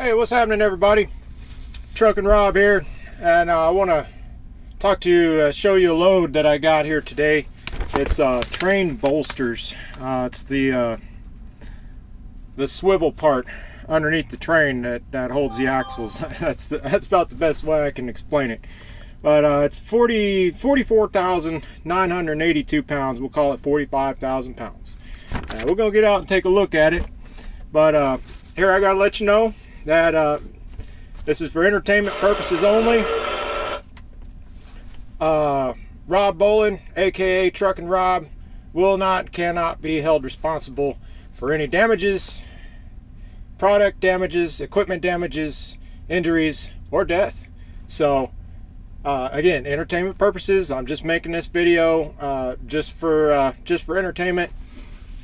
Hey, what's happening, everybody? Truckin' Rob here, and I want to talk to you, show you a load that I got here today. It's train bolsters. It's the swivel part underneath the train that holds the axles. That's about the best way I can explain it. But it's 44,982 pounds. We'll call it 45,000 pounds. We're gonna get out and take a look at it. But here I gotta let you know that this is for entertainment purposes only. Rob Bolin, aka Truckin' Rob, cannot be held responsible for any damages, product damages, equipment damages, injuries, or death. So again, entertainment purposes. I'm just making this video just for entertainment.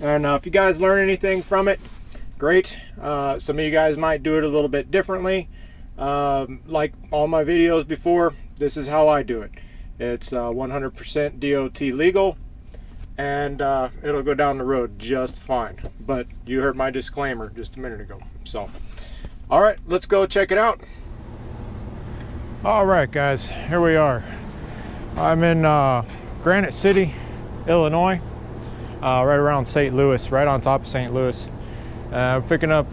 And if you guys learn anything from it, great. Some of you guys might do it a little bit differently. Like all my videos before, this is how I do it. It's 100% DOT legal, and it'll go down the road just fine. But you heard my disclaimer just a minute ago. So, all right, let's go check it out. All right, guys, here we are. I'm in Granite City, Illinois, right around St. Louis, right on top of St. Louis. Picking up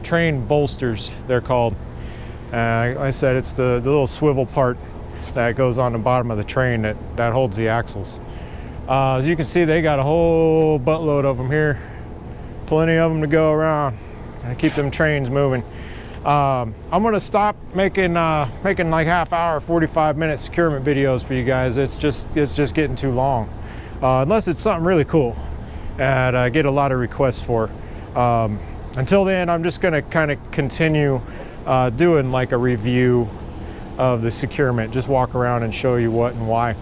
train bolsters, they're called. Like I said, it's the little swivel part that goes on the bottom of the train that holds the axles. As you can see, they got a whole buttload of them here. Plenty of them to go around and keep them trains moving. I'm gonna stop making like half-hour, 45-minute securement videos for you guys. It's just getting too long, unless it's something really cool and I get a lot of requests for. Until then, I'm just gonna kind of continue doing like a review of the securement, just walk around and show you what and why,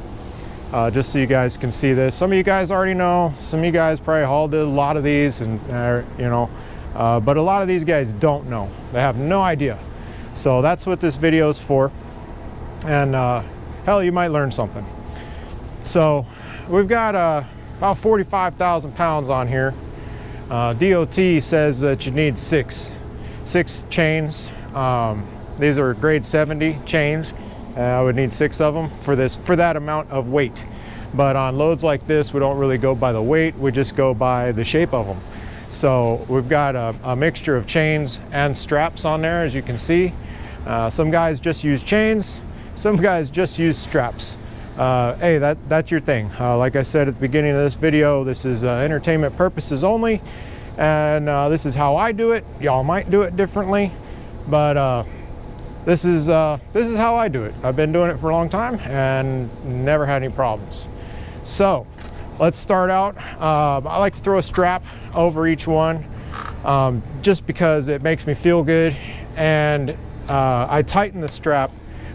just so you guys can see this. Some of you guys already know, some of you guys probably hauled a lot of these, and you know, but a lot of these guys don't know. They have no idea. So that's what this video is for. And hell, you might learn something. So we've got about 45,000 pounds on here. DOT says that you need six chains. These are grade 70 chains. I would need 6 of them for that amount of weight. But on loads like this, we don't really go by the weight, we just go by the shape of them. So we've got a mixture of chains and straps on there, as you can see. Some guys just use chains, some guys just use straps. Hey, that's your thing. Like I said at the beginning of this video, this is entertainment purposes only, and this is how I do it. Y'all might do it differently, but this is how I do it. I've been doing it for a long time and never had any problems. So let's start out. I like to throw a strap over each one, just because it makes me feel good, and I tighten the strap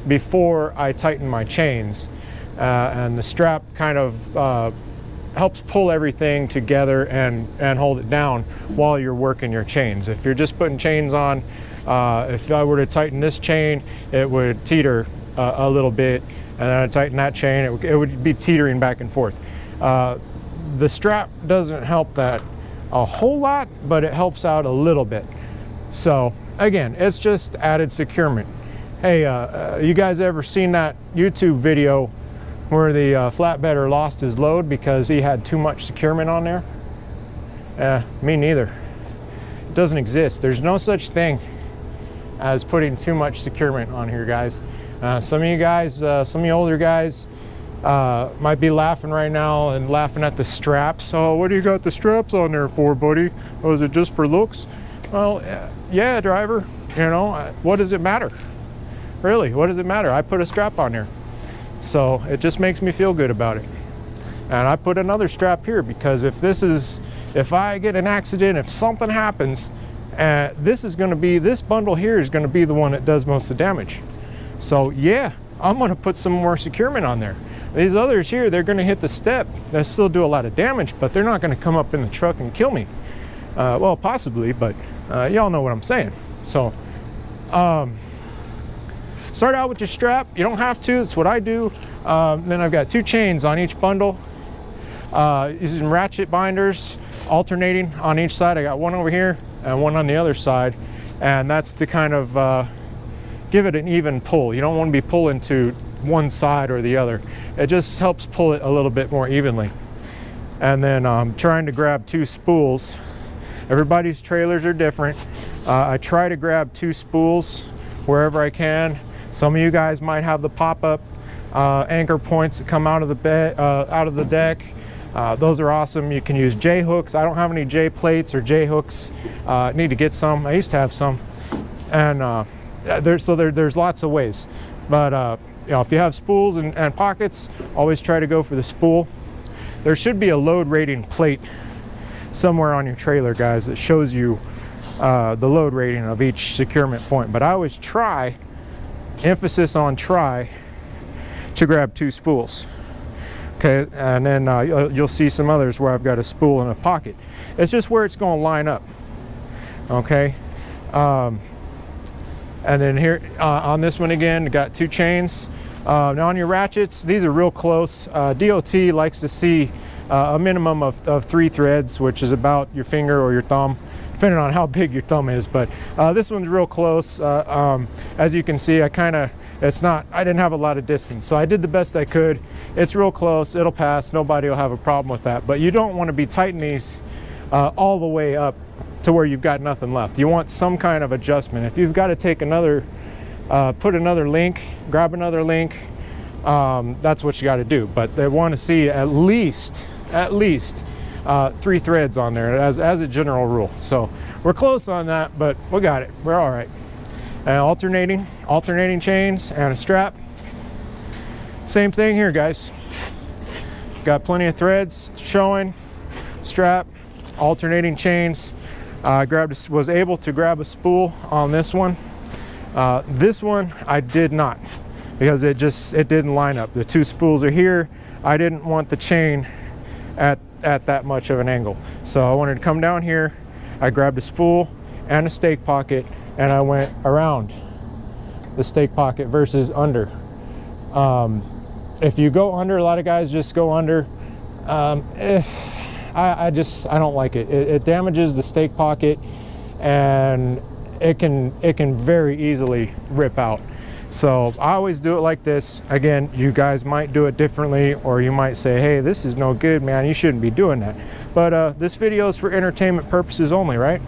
before I tighten my chains. And the strap kind of helps pull everything together and hold it down while you're working your chains. If you're just putting chains on, if I were to tighten this chain, it would teeter a little bit, and then I tighten that chain, it would be teetering back and forth. The strap doesn't help that a whole lot, but it helps out a little bit. So again, it's just added securement. Hey, you guys ever seen that YouTube video where the flatbedder lost his load because he had too much securement on there? Me neither. It doesn't exist. There's no such thing as putting too much securement on here, guys. Some of you guys, some of you older guys might be laughing right now and laughing at the straps. Oh, what do you got the straps on there for, buddy? Oh, is it just for looks? Well, yeah, driver, you know, what does it matter? Really, what does it matter? I put a strap on there. So it just makes me feel good about it. And I put another strap here because if I get an accident, if something happens, this bundle here is gonna be the one that does most of the damage. So yeah, I'm gonna put some more securement on there. These others here, they're gonna hit the step. They still do a lot of damage, but they're not gonna come up in the truck and kill me. Well, possibly, but y'all know what I'm saying. So start out with your strap. You don't have to, it's what I do. Then I've got 2 chains on each bundle, using ratchet binders, alternating on each side. I got one over here and one on the other side. and that's to kind of give it an even pull. You don't want to be pulling to one side or the other. It just helps pull it a little bit more evenly. And then trying to grab 2 spools. Everybody's trailers are different. I try to grab 2 spools wherever I can. Some of you guys might have the pop-up anchor points that come out of the bed, out of the deck. Those are awesome. You can use J hooks. I don't have any J plates or J hooks. Need to get some. I used to have some, and there's lots of ways. But you know, if you have spools and pockets, always try to go for the spool. There should be a load rating plate somewhere on your trailer, guys, that shows you the load rating of each securement point. But I always try, emphasis on try, to grab 2 spools. Okay, and then you'll see some others where I've got a spool in a pocket. It's just where it's going to line up. Okay, and then here on this one again, got 2 chains. Now on your ratchets, these are real close. DOT likes to see a minimum of 3 threads, which is about your finger or your thumb, depending on how big your thumb is. But this one's real close. As you can see, I didn't have a lot of distance, so I did the best I could. It's real close, it'll pass, nobody will have a problem with that. But you don't want to be tightening these all the way up to where you've got nothing left. You want some kind of adjustment. If you've got to take another, put another link, grab another link, that's what you got to do. But they want to see at least 3 threads on there as a general rule. So we're close on that, but we got it. We're all right. Alternating chains and a strap. Same thing here, guys. Got plenty of threads showing. Strap, alternating chains. Was able to grab a spool on this one. This one I did not, because it didn't line up. The 2 spools are here. I didn't want the chain at that much of an angle, so I wanted to come down here. I grabbed a spool and a stake pocket, and I went around the stake pocket versus under. If you go under, a lot of guys just go under. I don't like it. It damages the stake pocket, and it can very easily rip out. So I always do it like this. Again, you guys might do it differently, or you might say, hey, this is no good, man, you shouldn't be doing that. But this video is for entertainment purposes only, right?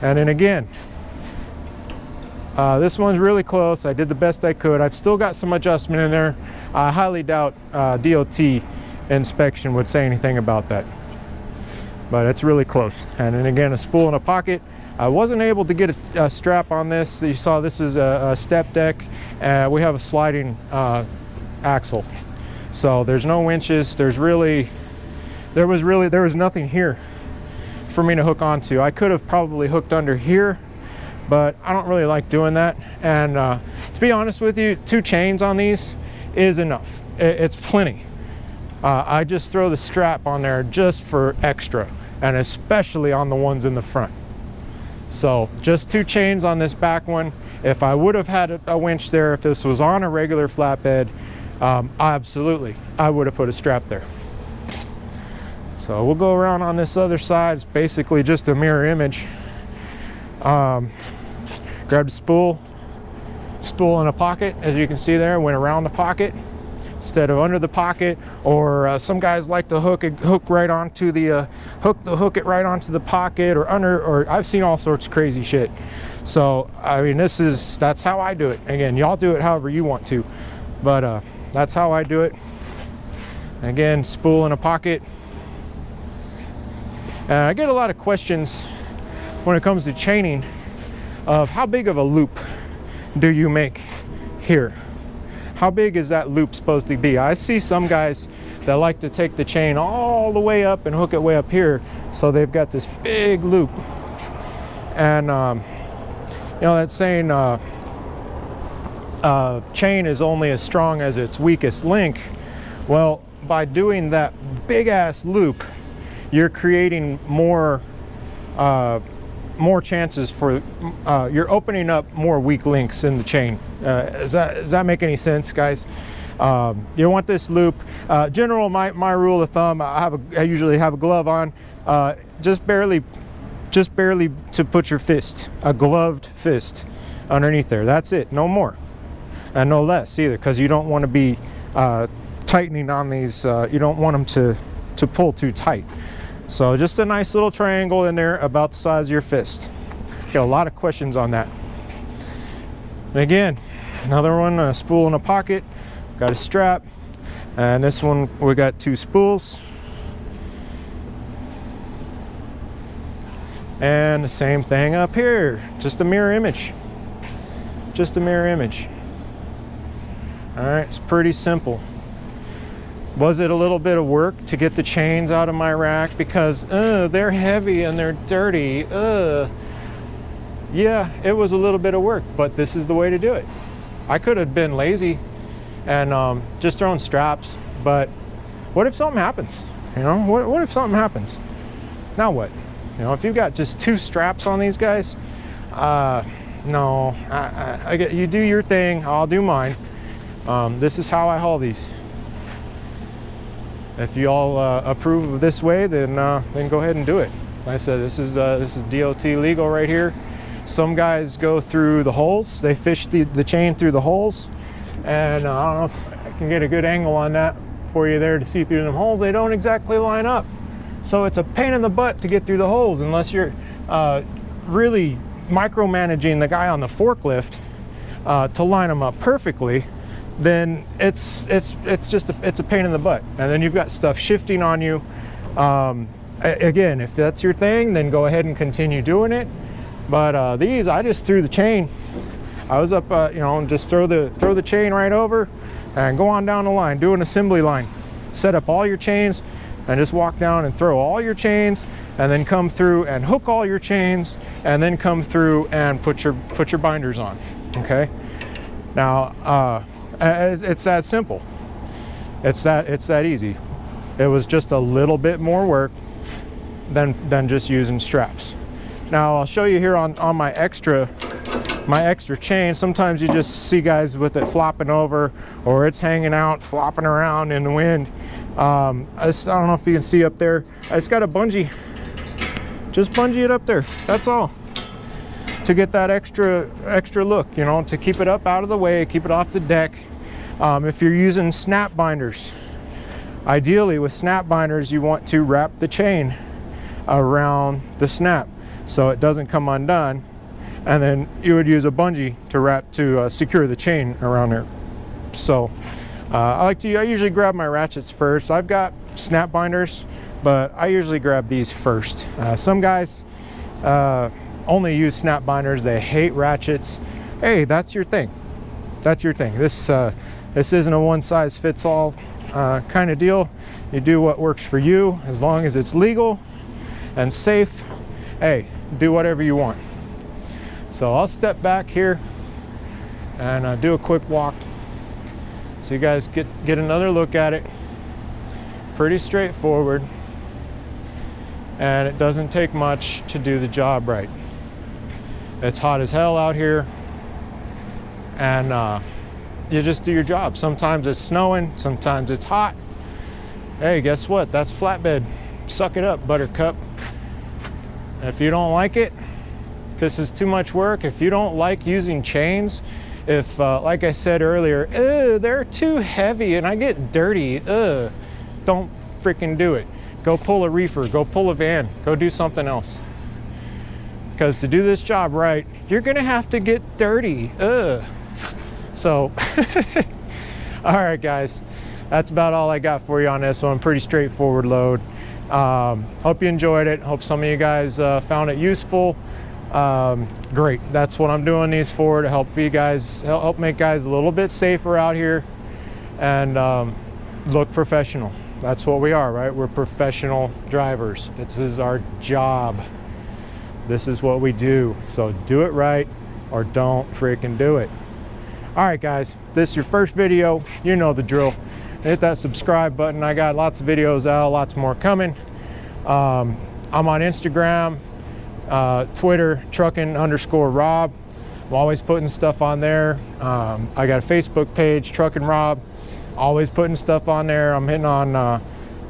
And then again, this one's really close. I did the best I could. I've still got some adjustment in there. I highly doubt DOT inspection would say anything about that, but it's really close. And then again, a spool in a pocket. I wasn't able to get a strap on this. You saw this is a step deck. We have a sliding axle, so there's no winches. There was nothing here for me to hook onto. I could have probably hooked under here, but I don't really like doing that. And to be honest with you, 2 chains on these is enough. It's plenty. I just throw the strap on there just for extra, and especially on the ones in the front. So just 2 chains on this back one. If I would have had a winch there, if this was on a regular flatbed, absolutely, I would have put a strap there. So we'll go around on this other side. It's basically just a mirror image. Grabbed a spool in a pocket, as you can see there, went around the pocket instead of under the pocket. Or some guys like to hook it right onto the hook it right onto the pocket, or under, or I've seen all sorts of crazy shit. So I mean, that's how I do it. Again, y'all do it however you want to, but that's how I do it. Again, spool in a pocket. I get a lot of questions when it comes to chaining of how big of a loop do you make here? How big is that loop supposed to be? I see some guys that like to take the chain all the way up and hook it way up here, so they've got this big loop. And you know, that saying, chain is only as strong as its weakest link. Well, by doing that big ass loop, you're creating more chances for, you're opening up more weak links in the chain. Does that make any sense, guys? You want this loop. General, my rule of thumb, I usually have a glove on. Just barely just barely to put your fist, a gloved fist underneath there. That's it, no more and no less either, because you don't want to be tightening on these. You don't want them to pull too tight. So just a nice little triangle in there about the size of your fist. Get a lot of questions on that. And again, another one, a spool in a pocket, got a strap, and this one we got 2 spools. And the same thing up here, just a mirror image. Just a mirror image. All right, it's pretty simple. Was it a little bit of work to get the chains out of my rack because they're heavy and they're dirty? Yeah, it was a little bit of work, but this is the way to do it. I could have been lazy and just thrown straps, but what if something happens? You know, what if something happens? Now what? You know, if you've got just 2 straps on these guys, no, I get, you do your thing, I'll do mine. This is how I haul these. If you all approve of this way, then go ahead and do it. Like I said, this is DOT legal right here. Some guys go through the holes. They fish the chain through the holes, and I don't know if I can get a good angle on that for you there to see through them holes. They don't exactly line up, so it's a pain in the butt to get through the holes unless you're really micromanaging the guy on the forklift to line them up perfectly. Then it's just a pain in the butt, and then you've got stuff shifting on you. Again, if that's your thing, then go ahead and continue doing it. But these, I just threw the chain. I was up, you know, and just throw the chain right over and go on down the line, do an assembly line. Set up all your chains and just walk down and throw all your chains, and then come through and hook all your chains, and then come through and put your binders on. Okay. Now it's that simple. It's that easy. It was just a little bit more work than just using straps. Now I'll show you here on my extra chain. Sometimes you just see guys with it flopping over, or it's hanging out, flopping around in the wind. I don't know if you can see up there. I just got a bungee. Just bungee it up there. That's all. To get that extra look, you know, to keep it up out of the way, keep it off the deck. If you're using snap binders, ideally with snap binders, you want to wrap the chain around the snap so it doesn't come undone, and then you would use a bungee to secure the chain around there. So I usually grab my ratchets first. I've got snap binders, but I usually grab these first. Some guys only use snap binders. They hate ratchets. Hey, that's your thing. That's your thing. This isn't a one-size-fits-all kind of deal. You do what works for you, as long as it's legal and safe. Hey, do whatever you want. So I'll step back here and do a quick walk so you guys get another look at it. Pretty straightforward, and it doesn't take much to do the job right. It's hot as hell out here, and you just do your job. Sometimes it's snowing, sometimes it's hot. Hey, guess what? That's flatbed. Suck it up, buttercup. If you don't like it, this is too much work. If you don't like using chains, if like I said earlier, they're too heavy and I get dirty, don't freaking do it. Go pull a reefer, go pull a van, go do something else. Because to do this job right, you're gonna have to get dirty. So, all right guys, that's about all I got for you on this one. Pretty straightforward load. Hope you enjoyed it. Hope some of you guys found it useful. Great. That's what I'm doing these for, to help you guys, help make guys a little bit safer out here and look professional. That's what we are, right? We're professional drivers. This is our job. This is what we do. So do it right or don't freaking do it. All right guys, if this is your first video, you know the drill. Hit that subscribe button. I got lots of videos out, lots more coming. I'm on Instagram, Twitter, Truckin_Rob. I'm always putting stuff on there. I got a Facebook page, Truckin Rob. Always putting stuff on there. I'm hitting on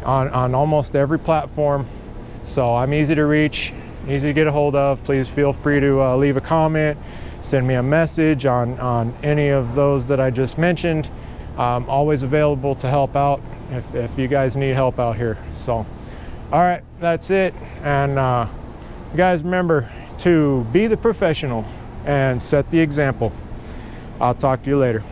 almost every platform, so I'm easy to reach. easy to get a hold of. Please feel free to leave a comment, send me a message on any of those that I just mentioned. Always available to help out if you guys need help out here. So, all right, that's it. And you guys remember to be the professional and set the example. I'll talk to you later.